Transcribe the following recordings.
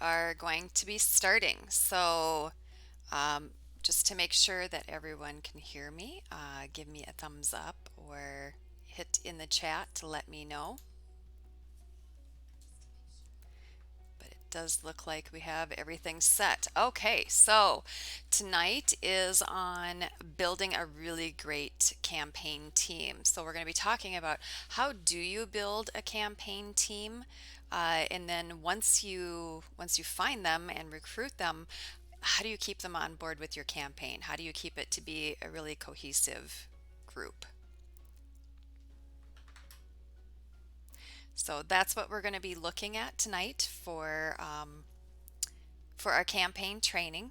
are going to be starting. Um, just to make sure that everyone can hear me, give me a thumbs up or hit in the chat to let me know. But it does look like we have everything set. Okay, so tonight is on building a really great campaign team. So we're going to be talking about how do you build a campaign team, and then once you find them and recruit them, how do you keep them on board with your campaign? How do you keep it to be a really cohesive group? So that's what we're going to be looking at tonight for our campaign training.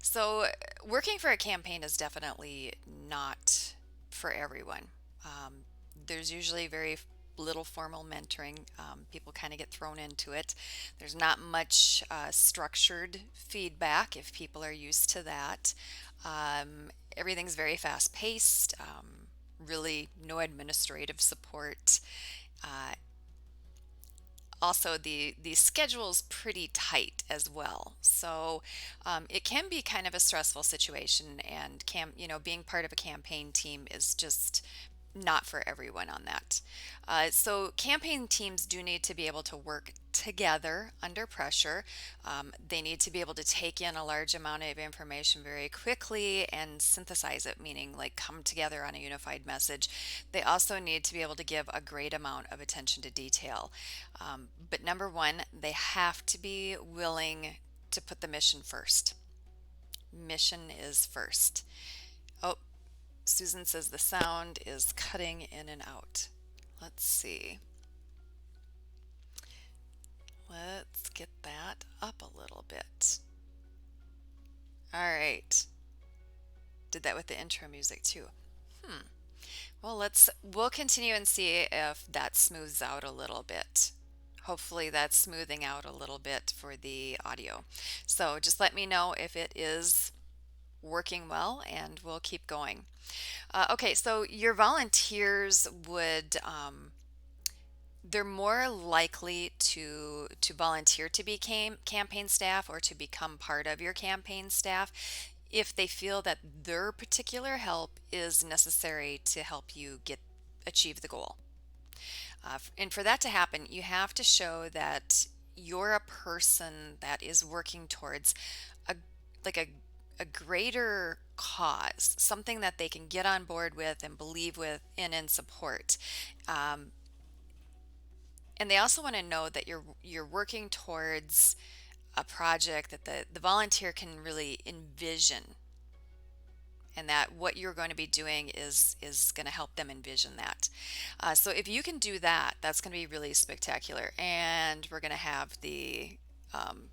So, working for a campaign is definitely not for everyone. Um, there's usually very little formal mentoring. People kind of get thrown into it. There's not much structured feedback if people are used to that. Everything's very fast paced, really, no administrative support. Uh, Also, the schedule's pretty tight as well, so it can be kind of a stressful situation, and being part of a campaign team is just not for everyone on that. So campaign teams do need to be able to work together under pressure. They need to be able to take in a large amount of information very quickly and synthesize it, meaning like come together on a unified message. They also need to be able to give a great amount of attention to detail. But number one, they have to be willing to put the mission first. Mission is first. Oh, Susan says the sound is cutting in and out. Let's see. Let's get that up a little bit. All right. Did that with the intro music too. Hmm. Well, we'll continue and see if that smooths out a little bit. Hopefully that's smoothing out a little bit for the audio. So just let me know if it is working well and we'll keep going. Okay, so your volunteers they're more likely to volunteer to be campaign staff or to become part of your campaign staff if they feel that their particular help is necessary to help you get achieve the goal. And for that to happen, you have to show that you're a person that is working towards a like a greater cause, something that they can get on board with and believe with and support. Um, and they also want to know that you're working towards a project that the volunteer can really envision, and that what you're going to be doing is going to help them envision that. So if you can do that, that's going to be really spectacular. And we're going to have the um,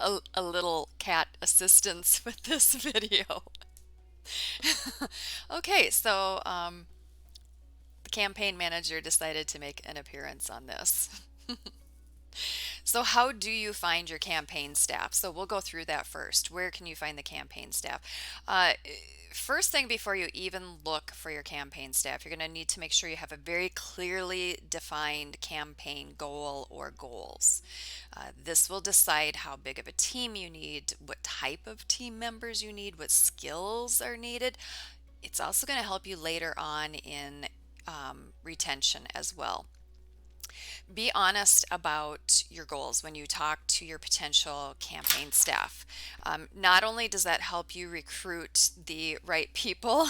a little cat assistance with this video. Okay, so the campaign manager decided to make an appearance on this. So how do you find your campaign staff? So we'll go through that first. Where can you find the campaign staff? Uh, First thing, before you even look for your campaign staff, you're going to need to make sure you have a very clearly defined campaign goal or goals. This will decide how big of a team you need, what type of team members you need, what skills are needed. It's also going to help you later on in retention as well. Be honest about your goals when you talk to your potential campaign staff. Not only does that help you recruit the right people,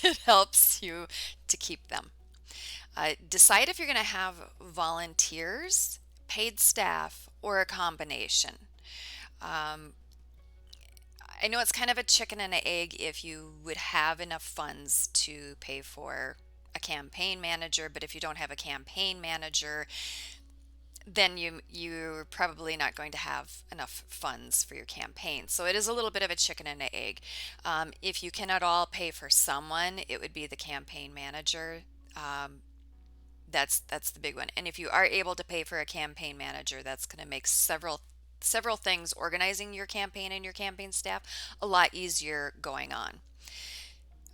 it helps you to keep them. Decide if you're going to have volunteers, paid staff, or a combination. Um, I know it's kind of a chicken and an egg if you would have enough funds to pay for a campaign manager, but if you don't have a campaign manager, then you're probably not going to have enough funds for your campaign. So it is a little bit of a chicken and an egg. If you cannot all pay for someone, it would be the campaign manager. Um, that's the big one. And if you are able to pay for a campaign manager, that's going to make several things organizing your campaign and your campaign staff a lot easier going on.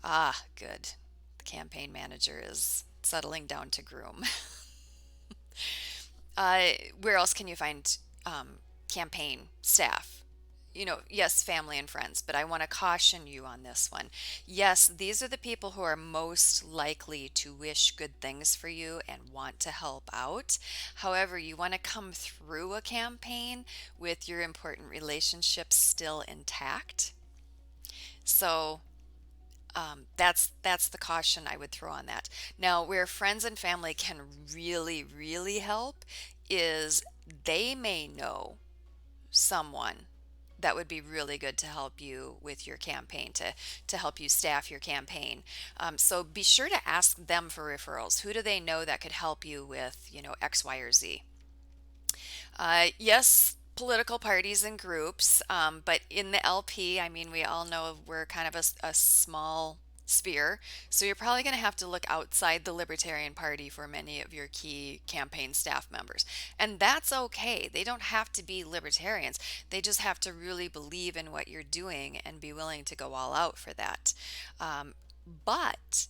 Ah, good. The campaign manager is settling down to groom. Uh, where else can you find campaign staff? Yes, family and friends, but I want to caution you on this one. Yes, these are the people who are most likely to wish good things for you and want to help out. However, you want to come through a campaign with your important relationships still intact. So, that's the caution I would throw on that. Now, where friends and family can really, really help is they may know someone that would be really good to help you with your campaign, to help you staff your campaign. So be sure to ask them for referrals. Who do they know that could help you with, X, Y, or Z? Yes, political parties and groups, but in the LP, I mean, we all know we're kind of a small sphere, so you're probably going to have to look outside the Libertarian Party for many of your key campaign staff members. And that's okay. They don't have to be libertarians. They just have to really believe in what you're doing and be willing to go all out for that. But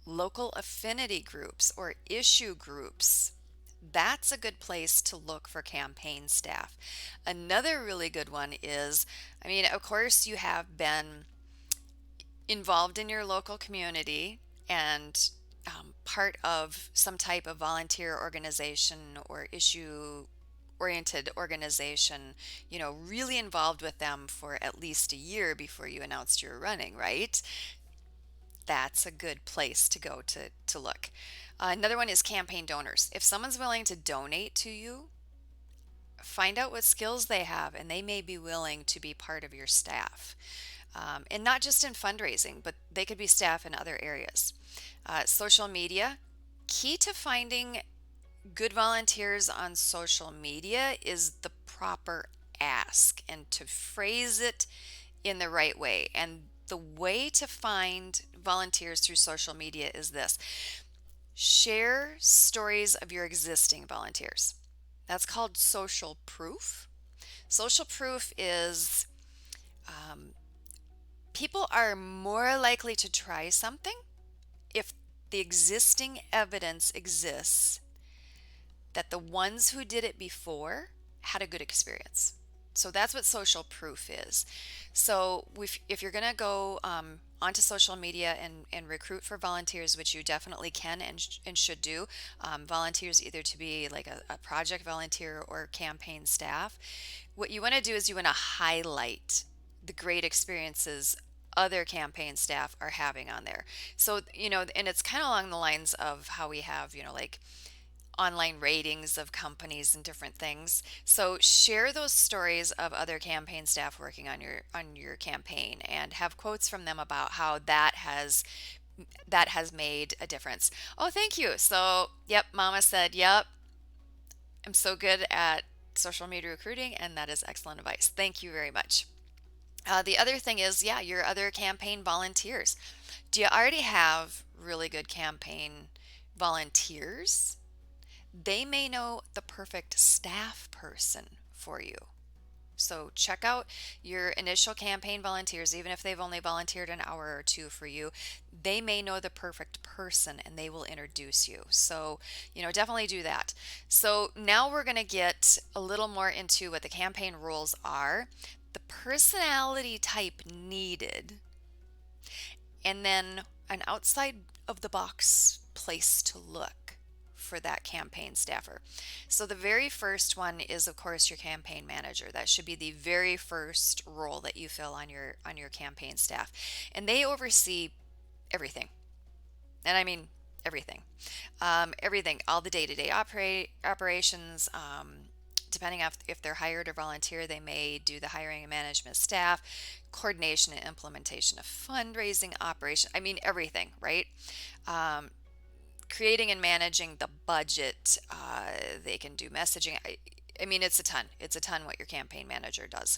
local affinity groups or issue groups, that's a good place to look for campaign staff. Another really good one is, I mean, of course, you have been involved in your local community and part of some type of volunteer organization or issue oriented organization, really involved with them for at least a year before you announced you were running, right? That's a good place to go to look. Another one is campaign donors. If someone's willing to donate to you, find out what skills they have, and they may be willing to be part of your staff. And not just in fundraising, but they could be staff in other areas. Social media. Key to finding good volunteers on social media is the proper ask and to phrase it in the right way. And the way to find volunteers through social media is this: share stories of your existing volunteers. That's called social proof. Social proof is people are more likely to try something if the existing evidence exists that the ones who did it before had a good experience. So that's what social proof is. So if you're going to go onto social media and recruit for volunteers, which you definitely can and should do, volunteers either to be like a project volunteer or campaign staff, what you want to do is you want to highlight the great experiences other campaign staff are having on there. So, and it's kind of along the lines of how we have, like online ratings of companies and different things. So share those stories of other campaign staff working on your campaign and have quotes from them about how that has made a difference. Oh, thank you. So, yep, Mama said, "Yep, I'm so good at social media recruiting and that is excellent advice. Thank you very much." The other thing is, yeah, your other campaign volunteers. Do you already have really good campaign volunteers? They may know the perfect staff person for you. So check out your initial campaign volunteers, even if they've only volunteered an hour or two for you. They may know the perfect person and they will introduce you. So, definitely do that. So now we're going to get a little more into what the campaign rules are, the personality type needed, and then an outside of the box place to look for that campaign staffer. So the very first one is of course your campaign manager. That should be the very first role that you fill on your campaign staff. And they oversee everything. And I mean everything. Everything, all the day-to-day operations. Depending if they're hired or volunteer, they may do the hiring and management staff, coordination and implementation of fundraising operation. I mean everything, right? Um, Creating and managing the budget. They can do messaging. I mean, it's a ton. It's a ton what your campaign manager does.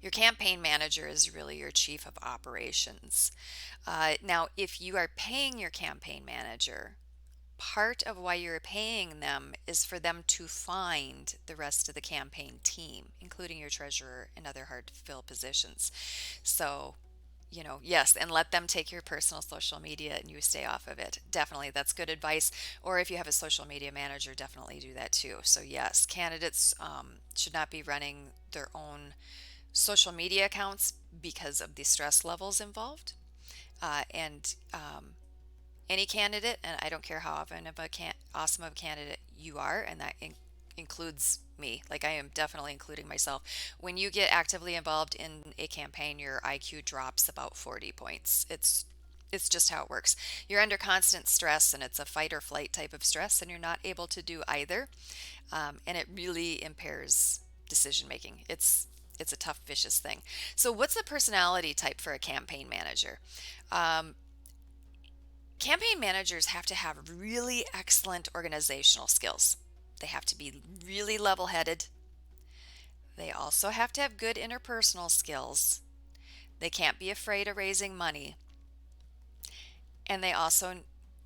Your campaign manager is really your chief of operations. Now, if you are paying your campaign manager, part of why you're paying them is for them to find the rest of the campaign team, including your treasurer and other hard to fill positions. So Yes, and let them take your personal social media and you stay off of it. Definitely, that's good advice. Or if you have a social media manager, definitely do that too. So, yes, candidates should not be running their own social media accounts because of the stress levels involved. And any candidate, and I don't care how often of awesome of a candidate you are, and that includes me. Like I am definitely including myself. When you get actively involved in a campaign, your IQ drops about 40 points. It's just how it works. You're under constant stress, and it's a fight or flight type of stress, and you're not able to do either. And it really impairs decision making. It's a tough, vicious thing. So, what's the personality type for a campaign manager? Um, Campaign managers have to have really excellent organizational skills. They have to be really level headed. They also have to have good interpersonal skills. They can't be afraid of raising money. And they also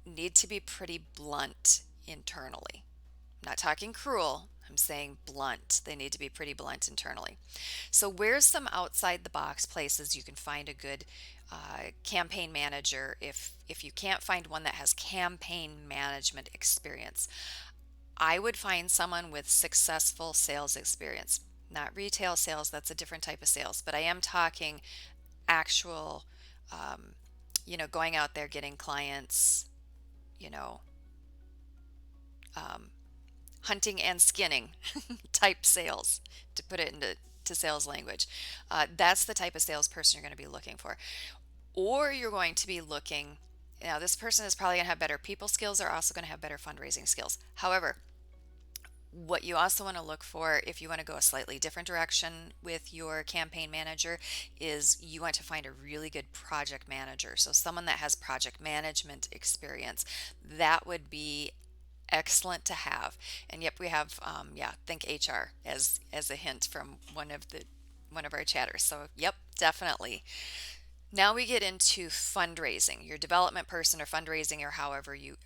need to be pretty blunt internally. I'm not talking cruel, I'm saying blunt. They need to be pretty blunt internally. So, where's some outside the box places you can find a good campaign manager if you can't find one that has campaign management experience? I would find someone with successful sales experience, not retail sales, that's a different type of sales, but I am talking actual, um, going out there getting clients, you know, um, hunting and skinning type sales, to put it into sales language. That's the type of salesperson you're going to be looking for. Or you're going to be looking, now this person is probably going to have better people skills, they're also going to have better fundraising skills. However, what you also want to look for if you want to go a slightly different direction with your campaign manager is you want to find a really good project manager. So someone that has project management experience. That would be excellent to have. And yep, we have yeah, think HR as a hint from one of our chatters. So yep, definitely. Now we get into fundraising, your development person or fundraising or however you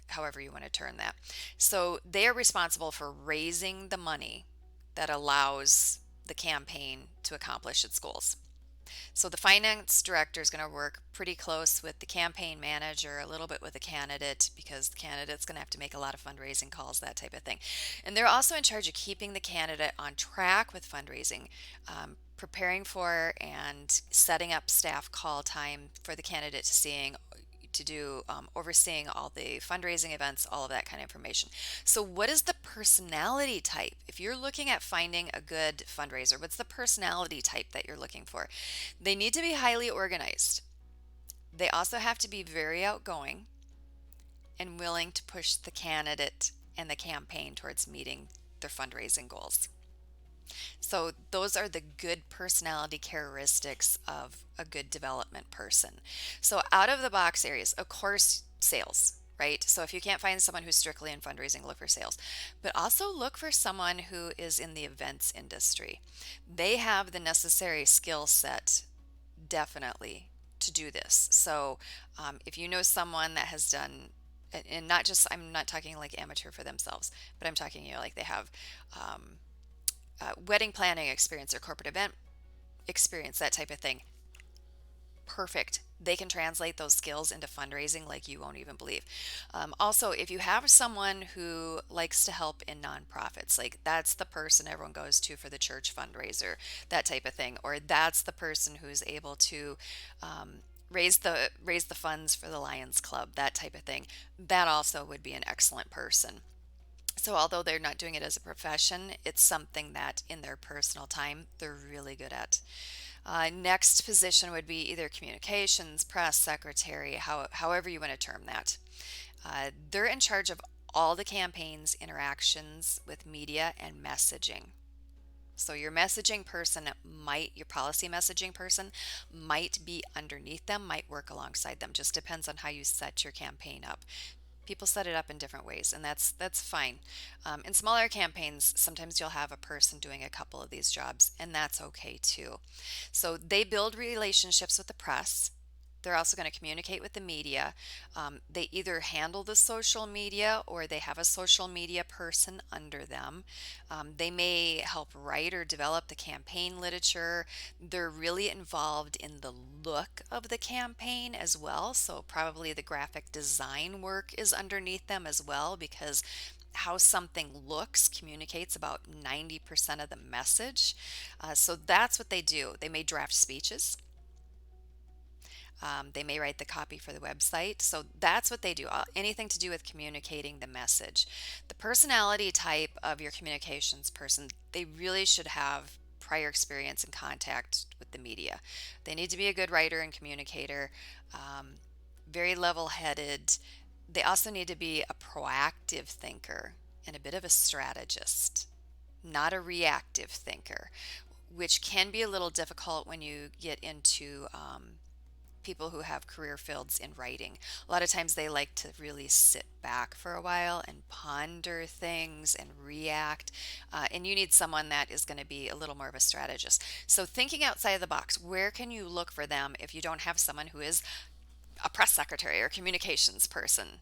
want to term that. So they are responsible for raising the money that allows the campaign to accomplish its goals. So the finance director is going to work pretty close with the campaign manager, a little bit with the candidate because the candidate's going to have to make a lot of fundraising calls, that type of thing. And they're also in charge of keeping the candidate on track with fundraising, preparing for and setting up staff call time for the candidate to do overseeing all the fundraising events, all of that kind of information. So, what is the personality type? If you're looking at finding a good fundraiser, what's the personality type that you're looking for? They need to be highly organized. They also have to be very outgoing and willing to push the candidate and the campaign towards meeting their fundraising goals. So, those are the good personality characteristics of a good development person. So, out of the box areas, of course, sales, right? So, if you can't find someone who's strictly in fundraising, look for sales, but also look for someone who is in the events industry. They have the necessary skill set, definitely, to do this. So, if you know someone that has done and not just, I'm not talking like amateur for themselves, but I'm talking, like they have wedding planning experience or corporate event experience, that type of thing. Perfect. They can translate those skills into fundraising like you won't even believe. Also, if you have someone who likes to help in nonprofits, like that's the person everyone goes to for the church fundraiser, that type of thing, or that's the person who's able to raise the funds for the Lions Club, that type of thing. That also would be an excellent person. So, although they're not doing it as a profession, it's something that in their personal time they're really good at. Next position would be either communications, press secretary, however you want to term that. They're in charge of all the campaign's interactions with media and messaging. So, your policy messaging person might be underneath them, might work alongside them. Just depends on how you set your campaign up. People set it up in different ways, and that's fine. In smaller campaigns, sometimes you'll have a person doing a couple of these jobs, and that's okay too. So they build relationships with the press. They're also going to communicate with the media. They either handle the social media or they have a social media person under them. They may help write or develop the campaign literature. They're really involved in the look of the campaign as well. So, probably the graphic design work is underneath them as well, because how something looks communicates about 90% of the message. So, that's what they do. They may draft speeches. They may write the copy for the website. So that's what they do. Anything to do with communicating the message. The personality type of your communications person, they really should have prior experience in contact with the media. They need to be a good writer and communicator, um, very level headed. They also need to be a proactive thinker and a bit of a strategist, not a reactive thinker, which can be a little difficult when you get into people who have career fields in writing. A lot of times they like to really sit back for a while and ponder things and react. And you need someone that is going to be a little more of a strategist. So, thinking outside of the box, where can you look for them if you don't have someone who is a press secretary or communications person?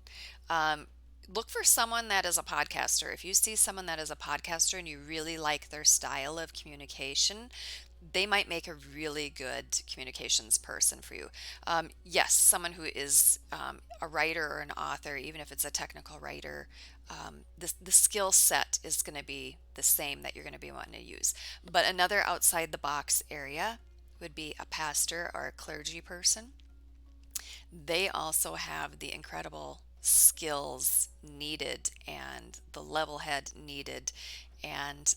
Um, Look for someone that is a podcaster. If you see someone that is a podcaster and you really like their style of communication, they might make a really good communications person for you. Yes, someone who is a writer or an author, even if it's a technical writer, the skill set is going to be the same that you're going to be wanting to use. But another outside the box area would be a pastor or a clergy person. They also have the incredible skills needed and the level head needed. And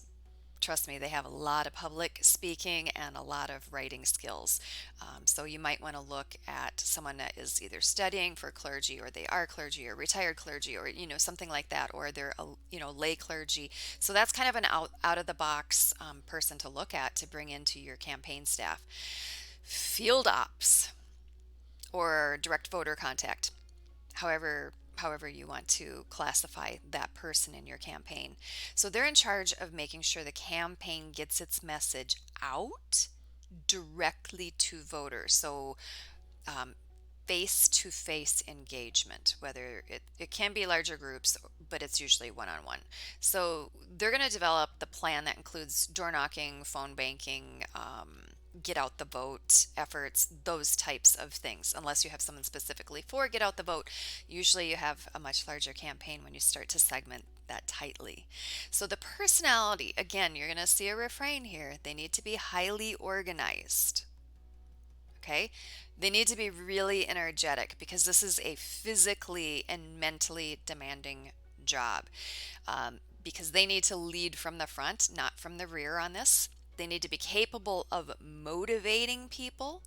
trust me, they have a lot of public speaking and a lot of writing skills. So you might want to look at someone that is either studying for clergy, or they are clergy, or retired clergy, or something like that, or they're a lay clergy. So that's kind of an out of the box person to look at to bring into your campaign staff. Field ops or direct voter contact, however you want to classify that person in your campaign. So they're in charge of making sure the campaign gets its message out directly to voters. So um, face-to-face engagement, whether it can be larger groups, but it's usually one-on-one. So they're going to develop the plan that includes door knocking, phone banking, get out the vote efforts, those types of things. Unless you have someone specifically for get out the vote, usually you have a much larger campaign when you start to segment that tightly. So the personality, again, you're going to see a refrain here. They need to be highly organized. Okay? They need to be really energetic because this is a physically and mentally demanding job. Because they need to lead from the front, not from the rear on this. They need to be capable of motivating people,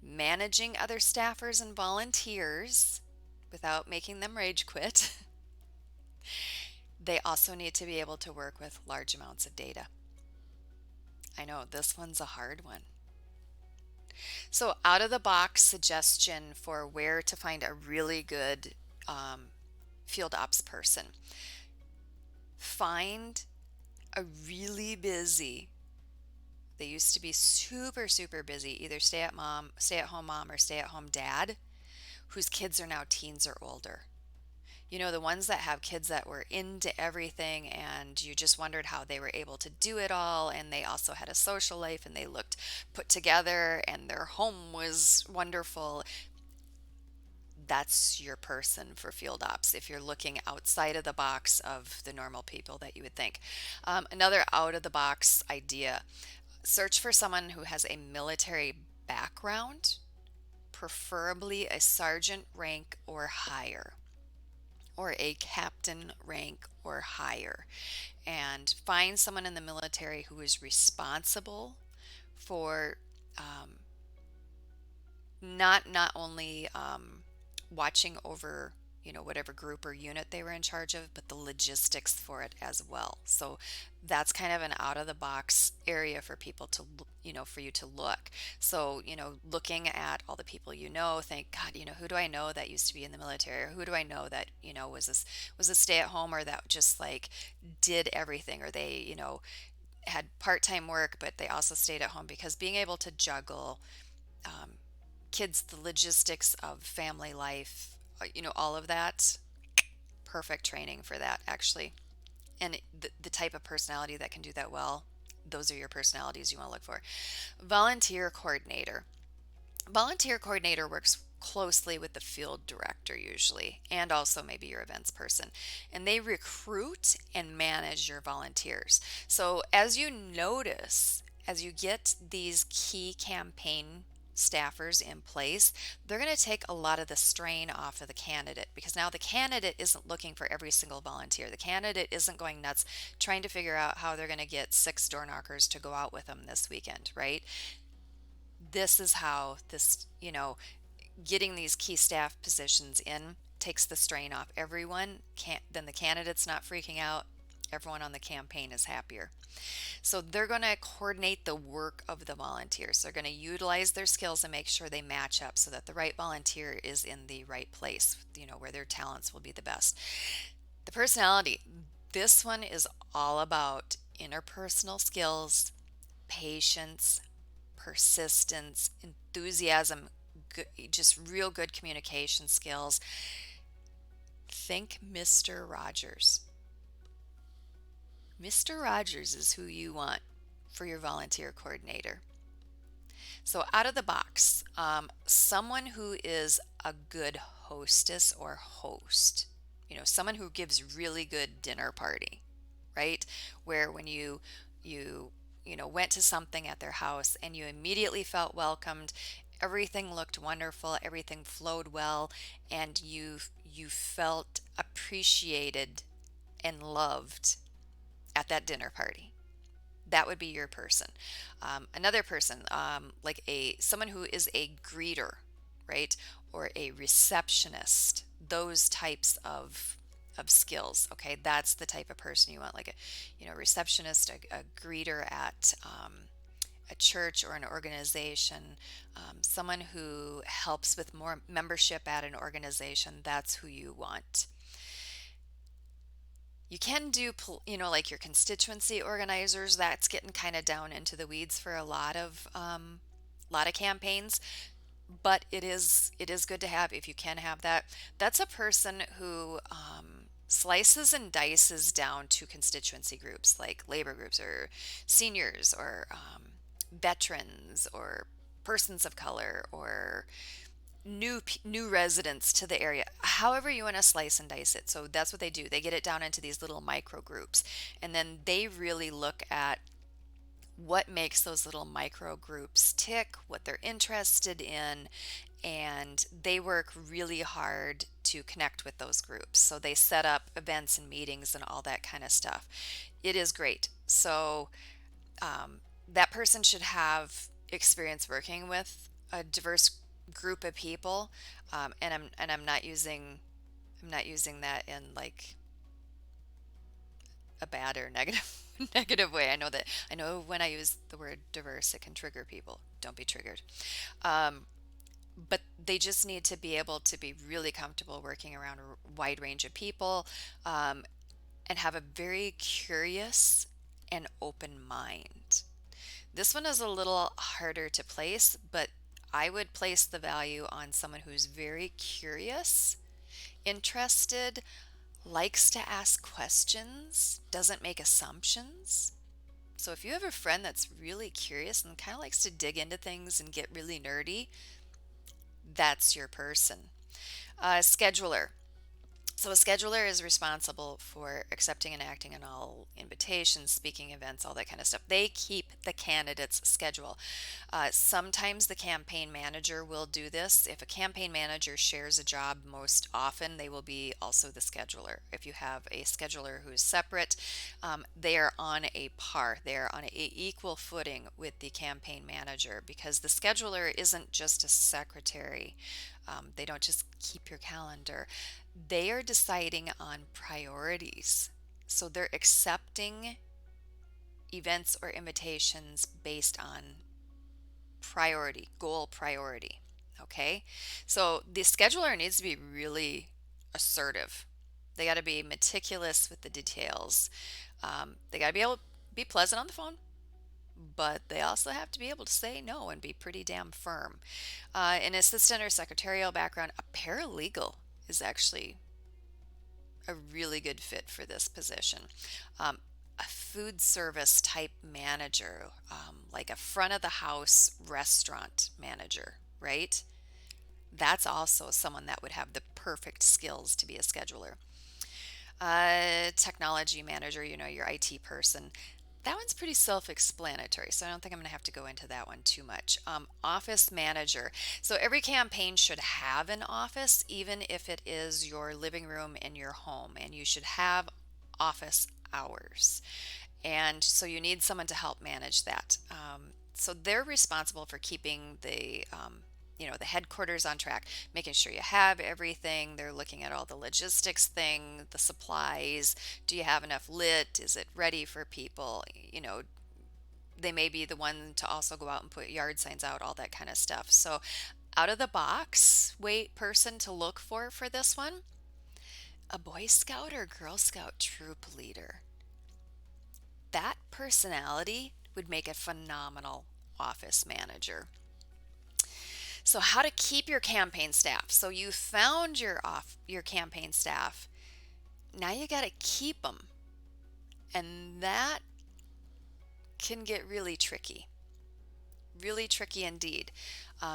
managing other staffers and volunteers without making them rage quit. They also need to be able to work with large amounts of data. I know this one's a hard one. So, out of the box suggestion for where to find a really good field ops person: find a really busy, they used to be super, super busy, either stay at home mom, or stay at home dad, whose kids are now teens or older. The ones that have kids that were into everything and you just wondered how they were able to do it all. And they also had a social life and they looked put together and their home was wonderful. That's your person for field ops if you're looking outside of the box of the normal people that you would think. Another out of the box idea: search for someone who has a military background, preferably a sergeant rank or higher, or a captain rank or higher, and find someone in the military who is responsible for not only watching over whatever group or unit they were in charge of, but the logistics for it as well. So that's kind of an out of the box area for people to for you to look. So looking at all the people, think, God, who do I know that used to be in the military, or who do I know that was a stay at home, or that just like did everything, or they had part-time work but they also stayed at home. Because being able to juggle kids, the logistics of family life, all of that, perfect training for that, actually. And the type of personality that can do that well, those are your personalities you want to look for. Volunteer coordinator. Volunteer coordinator works closely with the field director usually, and also maybe your events person. And they recruit and manage your volunteers. So as you notice, as you get these key campaign staffers in place, they're going to take a lot of the strain off of the candidate because now the candidate isn't looking for every single volunteer. The candidate isn't going nuts trying to figure out how they're going to get six door knockers to go out with them this weekend, right? This is how getting these key staff positions in takes the strain off everyone. Can't then the candidate's not freaking out. Everyone on the campaign is happier. So they're going to coordinate the work of the volunteers. They're going to utilize their skills and make sure they match up so that the right volunteer is in the right place, where their talents will be the best. The personality. This one is all about interpersonal skills, patience, persistence, enthusiasm, good, just real good communication skills. Think Mr. Rogers. Mr. Rogers is who you want for your volunteer coordinator. So, out of the box, someone who is a good hostess or host, someone who gives really good dinner party, right? Where when you went to something at their house and you immediately felt welcomed, everything looked wonderful, everything flowed well, and you felt appreciated and loved at that dinner party. That would be your person. Another person, like someone who is a greeter, right, or a receptionist. Those types of skills. Okay, that's the type of person you want, like a receptionist, a greeter at a church or an organization, someone who helps with more membership at an organization. That's who you want. You can do, like your constituency organizers. That's getting kind of down into the weeds for a lot of campaigns, but it is good to have if you can have that. That's a person who slices and dices down to constituency groups like labor groups or seniors or veterans or persons of color or new residents to the area, however you want to slice and dice it. So that's what they do. They get it down into these little micro groups, and then they really look at what makes those little micro groups tick, what they're interested in, and they work really hard to connect with those groups. So they set up events and meetings and all that kind of stuff. It is great. So that person should have experience working with a diverse group of people, and I'm not using that in like a bad or negative negative way. I know when I use the word diverse, it can trigger people. Don't be triggered. Um, but they just need to be able to be really comfortable working around a wide range of people, um, and have a very curious and open mind. This one is a little harder to place, but I would place the value on someone who's very curious, interested, likes to ask questions, doesn't make assumptions. So if you have a friend that's really curious and kind of likes to dig into things and get really nerdy, that's your person. Scheduler. So a scheduler is responsible for accepting and acting on all invitations, speaking events, all that kind of stuff. They keep the candidate's schedule. Sometimes the campaign manager will do this. If a campaign manager shares a job, most often they will be also the scheduler. If you have a scheduler who is separate, they are on a par. They are on an equal footing with the campaign manager because the scheduler isn't just a secretary. They don't just keep your calendar. They are deciding on priorities. So they're accepting events or invitations based on priority, goal priority. Okay? So the scheduler needs to be really assertive. They got to be meticulous with the details. They got to be able to be pleasant on the phone, but they also have to be able to say no and be pretty damn firm. An assistant or secretarial background, a paralegal is actually a really good fit for this position. A food service type manager, like a front of the house restaurant manager, right? That's also someone that would have the perfect skills to be a scheduler. Technology manager, your IT person. That one's pretty self-explanatory, so I don't think I'm going to have to go into that one too much. Office manager. So every campaign should have an office, even if it is your living room in your home, and you should have office hours. And so you need someone to help manage that. So they're responsible for keeping the headquarters on track, making sure you have everything. They're looking at all the logistics thing, the supplies. Do you have enough lit? Is it ready for people? They may be the one to also go out and put yard signs out, all that kind of stuff. So out of the box wait person to look for this one, a Boy Scout or Girl Scout troop leader. That personality would make a phenomenal office manager. So how to keep your campaign staff. So you found your campaign staff. Now you got to keep them. And that can get really tricky. Really tricky indeed.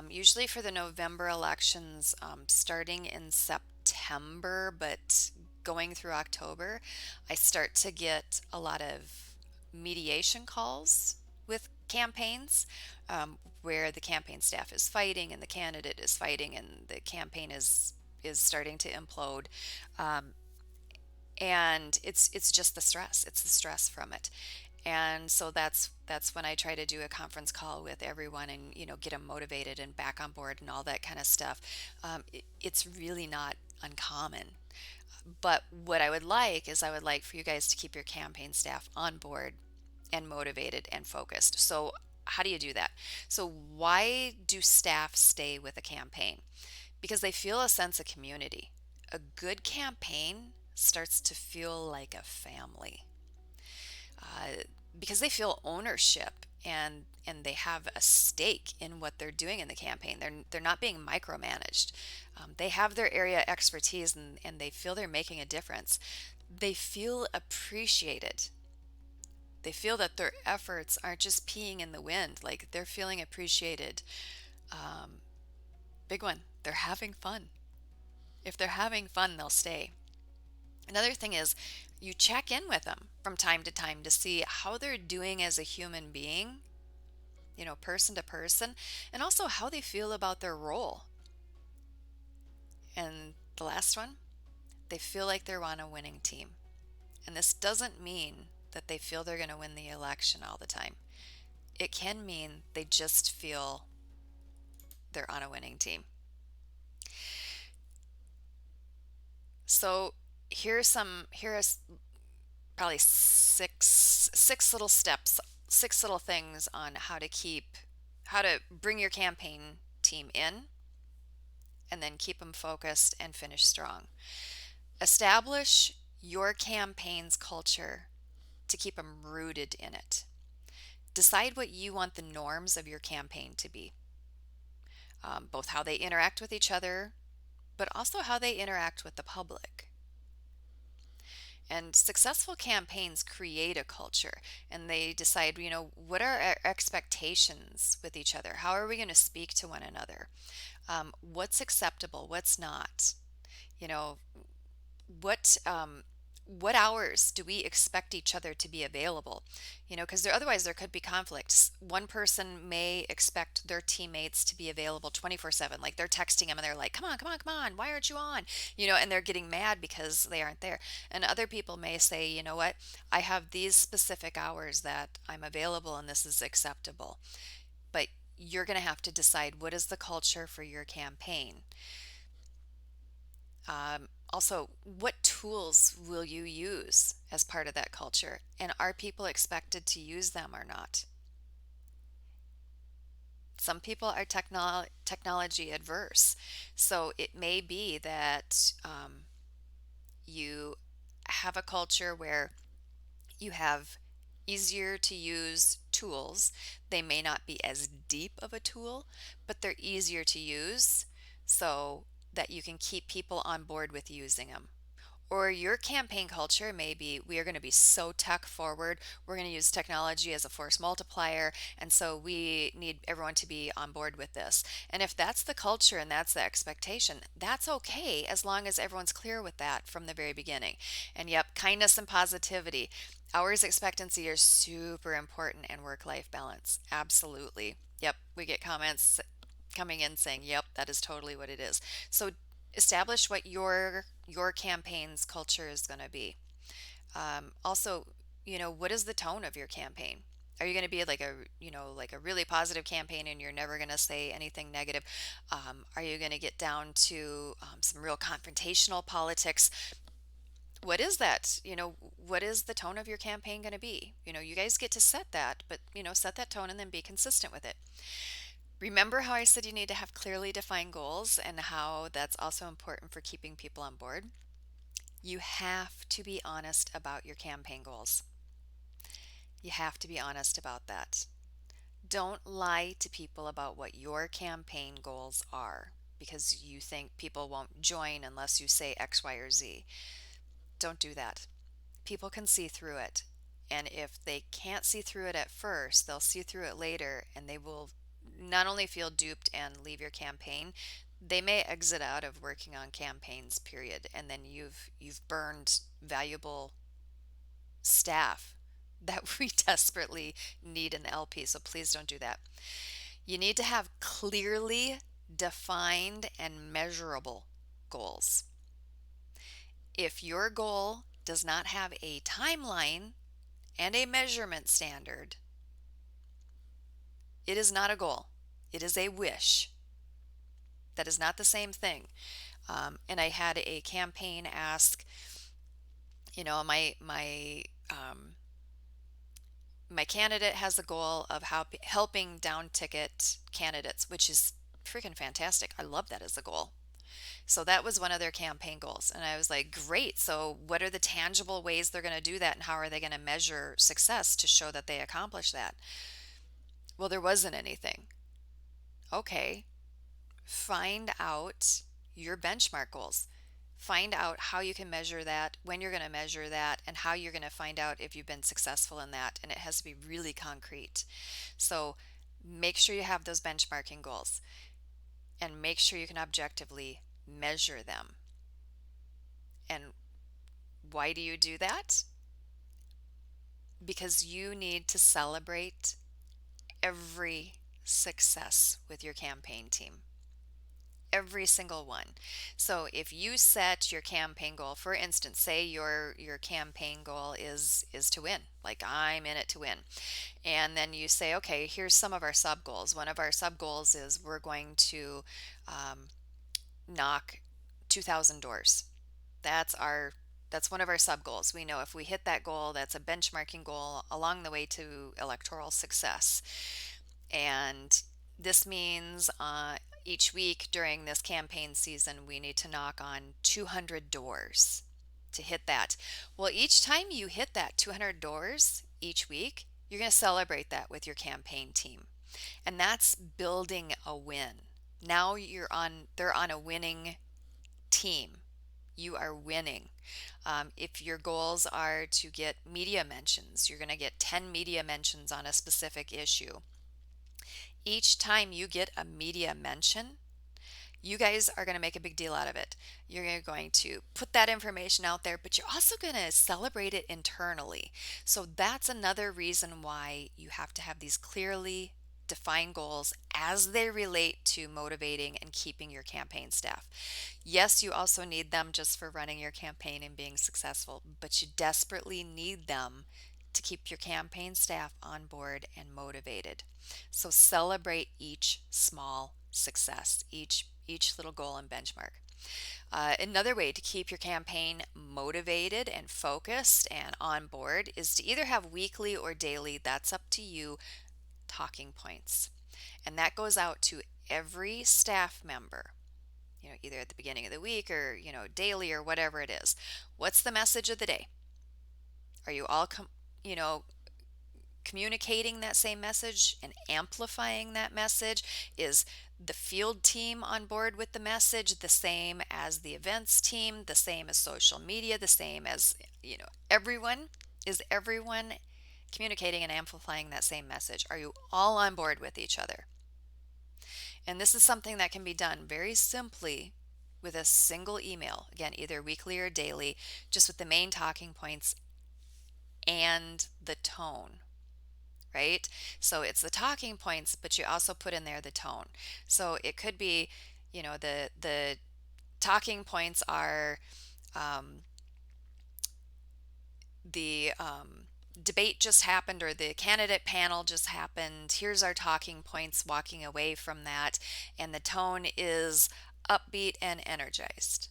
Usually for the November elections, starting in September, but going through October, I start to get a lot of mediation calls with campaigns, where the campaign staff is fighting and the candidate is fighting and the campaign is starting to implode. Um, and it's just the stress. It's the stress from it. And so that's when I try to do a conference call with everyone and get them motivated and back on board and all that kind of stuff. It's really not uncommon. But what I would like for you guys to keep your campaign staff on board and motivated and focused. So how do you do that? So why do staff stay with a campaign? Because they feel a sense of community. A good campaign starts to feel like a family, uh, because they feel ownership and they have a stake in what they're doing in the campaign. They're not being micromanaged. They have their area expertise and they feel they're making a difference. They feel appreciated. They feel that their efforts aren't just peeing in the wind, like they're feeling appreciated. Um, Big one, they're having fun. If they're having fun, they'll stay. Another thing is you check in with them from time to time to see how they're doing as a human being, person to person, and also how they feel about their role. And the last one, they feel like they're on a winning team. And this doesn't mean that they feel they're going to win the election all the time. It can mean they just feel they're on a winning team. So here are probably six little steps, six little things on how to bring your campaign team in and then keep them focused and finish strong. Establish your campaign's culture to keep them rooted in it. Decide what you want the norms of your campaign to be, both how they interact with each other, but also how they interact with the public. And successful campaigns create a culture and they decide, what are our expectations with each other? How are we going to speak to one another? What's acceptable? What's not? You know, what hours do we expect each other to be available? Because otherwise there could be conflicts. One person may expect their teammates to be available 24/7, like they're texting them and they're like, come on, come on, come on, why aren't you on? And they're getting mad because they aren't there. And other people may say, you know what, I have these specific hours that I'm available and this is acceptable. But you're going to have to decide what is the culture for your campaign. Also, what tools will you use as part of that culture? And are people expected to use them or not? Some people are technology adverse. So it may be that you have a culture where you have easier to use tools. They may not be as deep of a tool, but they're easier to use so that you can keep people on board with using them. Or your campaign culture may be, we are going to be so tech forward. We're going to use technology as a force multiplier. And so we need everyone to be on board with this. And if that's the culture and that's the expectation, that's okay as long as everyone's clear with that from the very beginning. And yep, kindness and positivity. Hours expectancy are super important and work life balance. Absolutely. Yep, we get comments coming in saying, "Yep, that is totally what it is." So establish what your campaign's culture is going to be. Also, what is the tone of your campaign? Are you going to be like a really positive campaign and you're never going to say anything negative? Are you going to get down to some real confrontational politics? What is that? What is the tone of your campaign going to be? You guys get to set that, but set that tone and then be consistent with it. Remember how I said you need to have clearly defined goals and how that's also important for keeping people on board? You have to be honest about your campaign goals. You have to be honest about that. Don't lie to people about what your campaign goals are because you think people won't join unless you say X, Y, or Z. Don't do that. People can see through it. And if they can't see through it at first, they'll see through it later and they will not only feel duped and leave your campaign, they may exit out of working on campaigns, period. And then you've burned valuable staff that we desperately need in the LP. So please don't do that. You need to have clearly defined and measurable goals. If your goal does not have a timeline and a measurement standard, it is not a goal. It is a wish. That is not the same thing. And I had a campaign ask, my candidate has the goal of helping down ticket candidates, which is freaking fantastic. I love that as a goal. So that was one of their campaign goals. And I was like, great. So what are the tangible ways they're going to do that? And how are they going to measure success to show that they accomplished that? Well, there wasn't anything. Okay. Find out your benchmark goals. Find out how you can measure that, when you're going to measure that, and how you're going to find out if you've been successful in that. And it has to be really concrete. So make sure you have those benchmarking goals and make sure you can objectively measure them. And why do you do that? Because you need to celebrate every success with your campaign team. Every single one. So if you set your campaign goal, for instance, say your campaign goal is to win, like I'm in it to win. And then you say, okay, here's some of our sub goals. One of our sub goals is we're going to um, knock 2,000 doors. That's one of our sub goals. We know if we hit that goal, that's a benchmarking goal along the way to electoral success. And this means each week during this campaign season, we need to knock on 200 doors to hit that. Well, each time you hit that 200 doors each week, you're going to celebrate that with your campaign team. And that's building a win. Now they're on a winning team. You are winning. If your goals are to get media mentions, you're going to get 10 media mentions on a specific issue. Each time you get a media mention, you guys are going to make a big deal out of it. You're going to put that information out there, but you're also going to celebrate it internally. So that's another reason why you have to have these clearly defined goals as they relate to motivating and keeping your campaign staff. Yes, you also need them just for running your campaign and being successful, but you desperately need them to keep your campaign staff on board and motivated. So celebrate each small success, each little goal and benchmark. Another way to keep your campaign motivated and focused and on board is to either have weekly or daily, that's up to you, talking points. And that goes out to every staff member, either at the beginning of the week or, daily or whatever it is. What's the message of the day? Are you all, communicating that same message and amplifying that message? Is the field team on board with the message the same as the events team, the same as social media, the same as, everyone? Is everyone communicating and amplifying that same message? Are you all on board with each other? And this is something that can be done very simply with a single email. Again, either weekly or daily, just with the main talking points and the tone, right? So it's the talking points, but you also put in there the tone. So it could be, the talking points are, um, the debate just happened, or the candidate panel just happened. Here's our talking points walking away from that. And the tone is upbeat and energized.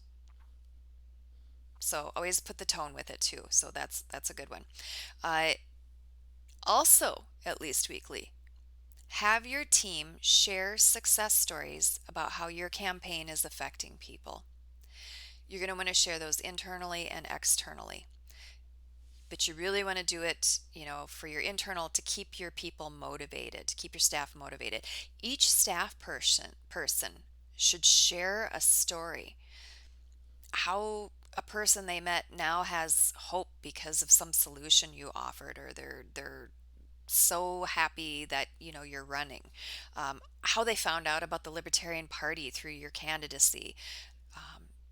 So always put the tone with it too. So that's a good one. Uh, Also, at least weekly, have your team share success stories about how your campaign is affecting people. You're going to want to share those internally and externally. But you really want to do it, for your internal, to keep your people motivated, to keep your staff motivated. Each staff person should share a story, how a person they met now has hope because of some solution you offered, or they're so happy that you're running, how they found out about the Libertarian Party through your candidacy,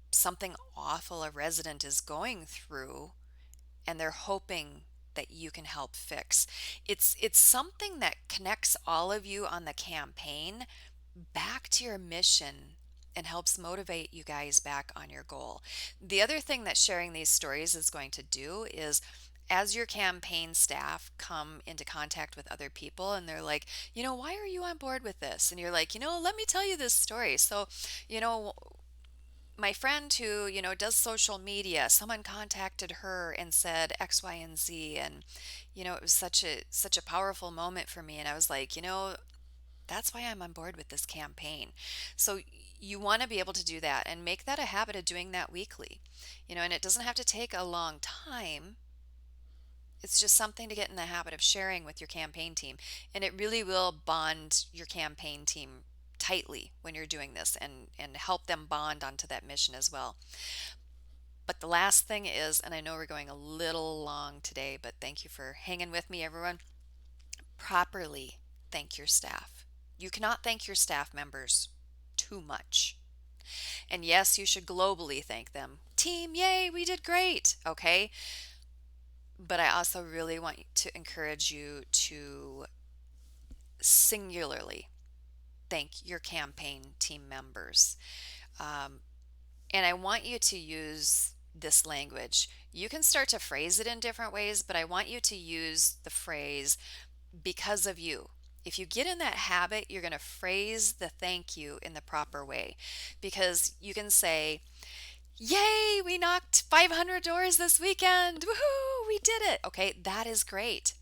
something awful a resident is going through and they're hoping that you can help fix. It's something that connects all of you on the campaign back to your mission and helps motivate you guys back on your goal. The other thing that sharing these stories is going to do is, as your campaign staff come into contact with other people and they're like, why are you on board with this? And you're like, let me tell you this story. So, you know, my friend who, does social media, someone contacted her and said X, Y, and Z. And, it was such a powerful moment for me. And I was like, that's why I'm on board with this campaign. So you want to be able to do that and make that a habit of doing that weekly. And it doesn't have to take a long time. It's just something to get in the habit of sharing with your campaign team. And it really will bond your campaign team tightly when you're doing this, and help them bond onto that mission as well. But the last thing is, and I know we're going a little long today, but thank you for hanging with me, everyone. Properly thank your staff. You cannot thank your staff members too much. And yes, you should globally thank them. Team, yay, we did great. Okay. But I also really want to encourage you to singularly thank your campaign team members. Um, and I want you to use this language. You can start to phrase it in different ways, but I want you to use the phrase because of you. If you get in that habit, you're going to phrase the thank you in the proper way, because you can say, yay, we knocked 500 doors this weekend. Woohoo, we did it. Okay, that is great.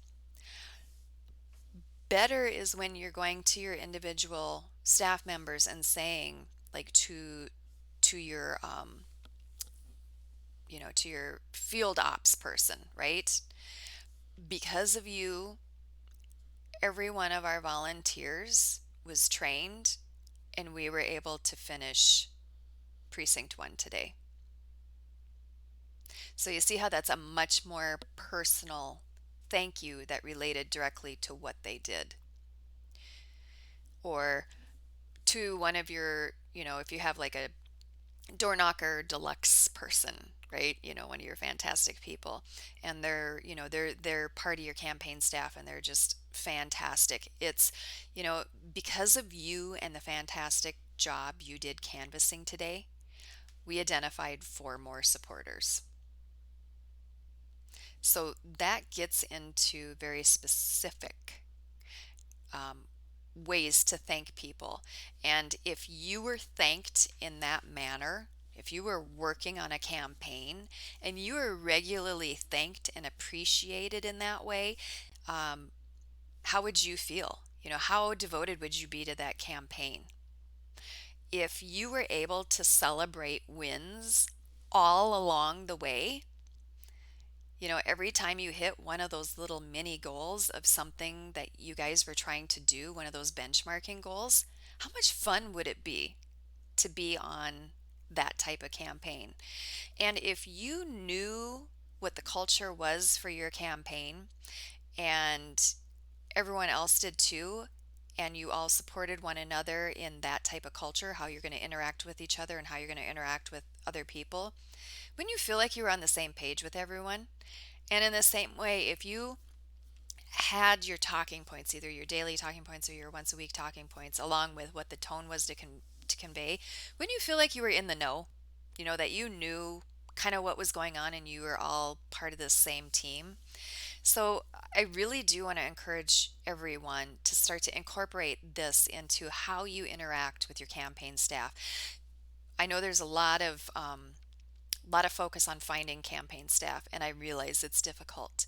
Better is when you're going to your individual staff members and saying, like, to your to your field ops person, right? Because of you, every one of our volunteers was trained and we were able to finish precinct 1 today. So you see how that's a much more personal thank you that related directly to what they did. Or to one of your, if you have like a door knocker deluxe person, right? One of your fantastic people, and they're part of your campaign staff and they're just fantastic. It's, because of you and the fantastic job you did canvassing today, we identified 4 more supporters. So that gets into very specific um, ways to thank people. And if you were thanked in that manner, if you were working on a campaign and you were regularly thanked and appreciated in that way, how would you feel? How devoted would you be to that campaign? If you were able to celebrate wins all along the way, Every time you hit one of those little mini goals of something that you guys were trying to do, one of those benchmarking goals, how much fun would it be on that type of campaign? And if you knew what the culture was for your campaign and everyone else did too, and you all supported one another in that type of culture, how you're going to interact with each other and how you're going to interact with other people, when you feel like you were on the same page with everyone, and in the same way, if you had your talking points, either your daily talking points or your once a week talking points, along with what the tone was to convey, when you feel like you were in the know, that you knew kind of what was going on and you were all part of the same team. So I really do want to encourage everyone to start to incorporate this into how you interact with your campaign staff. I know there's a lot of focus on finding campaign staff, and I realize it's difficult.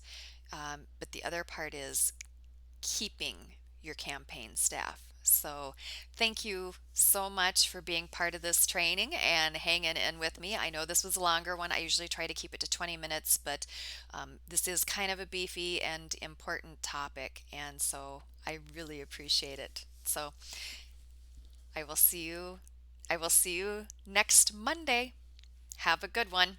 But the other part is keeping your campaign staff. So, thank you so much for being part of this training and hanging in with me. I know this was a longer one. I usually try to keep it to 20 minutes, but this is kind of a beefy and important topic, and so I really appreciate it. So, I will see you. I will see you next Monday. Have a good one.